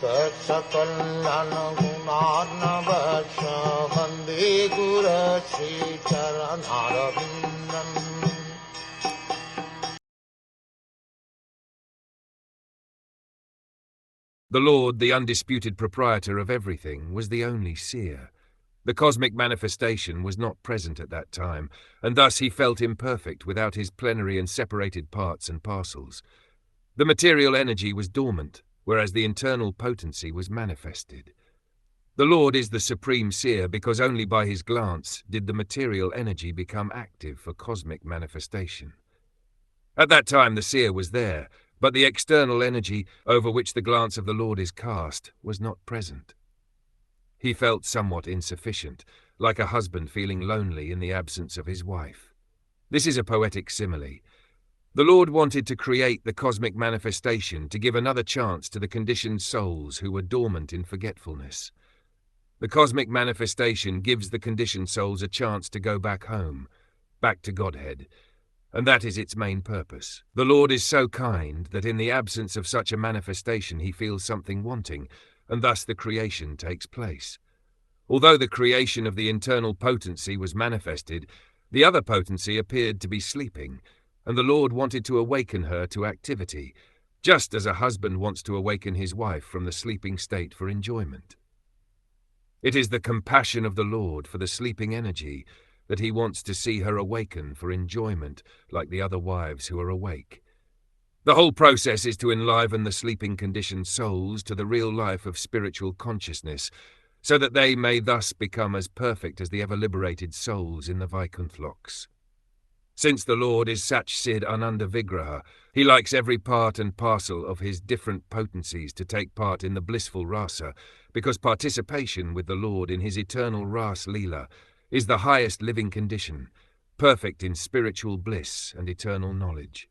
Saksakallan gunarnavasya Vande Guru Sri Charanaravindan. The Lord, the undisputed proprietor of everything, was the only seer. The cosmic manifestation was not present at that time, and thus he felt imperfect without his plenary and separated parts and parcels. The material energy was dormant, whereas the internal potency was manifested. The Lord is the supreme seer because only by his glance did the material energy become active for cosmic manifestation. At that time the seer was there, but the external energy over which the glance of the Lord is cast was not present. He felt somewhat insufficient, like a husband feeling lonely in the absence of his wife. This is a poetic simile. The Lord wanted to create the cosmic manifestation to give another chance to the conditioned souls who were dormant in forgetfulness. The cosmic manifestation gives the conditioned souls a chance to go back home, back to Godhead, and that is its main purpose. The Lord is so kind that in the absence of such a manifestation he feels something wanting, and thus the creation takes place. Although the creation of the internal potency was manifested, the other potency appeared to be sleeping, and the Lord wanted to awaken her to activity, just as a husband wants to awaken his wife from the sleeping state for enjoyment. It is the compassion of the Lord for the sleeping energy that he wants to see her awaken for enjoyment like the other wives who are awake. The whole process is to enliven the sleeping conditioned souls to the real life of spiritual consciousness, so that they may thus become as perfect as the ever-liberated souls in the Vaikuntha loks. Since the Lord is Satchid Ananda Vigraha, he likes every part and parcel of his different potencies to take part in the blissful rasa, because participation with the Lord in his eternal ras lila is the highest living condition, perfect in spiritual bliss and eternal knowledge.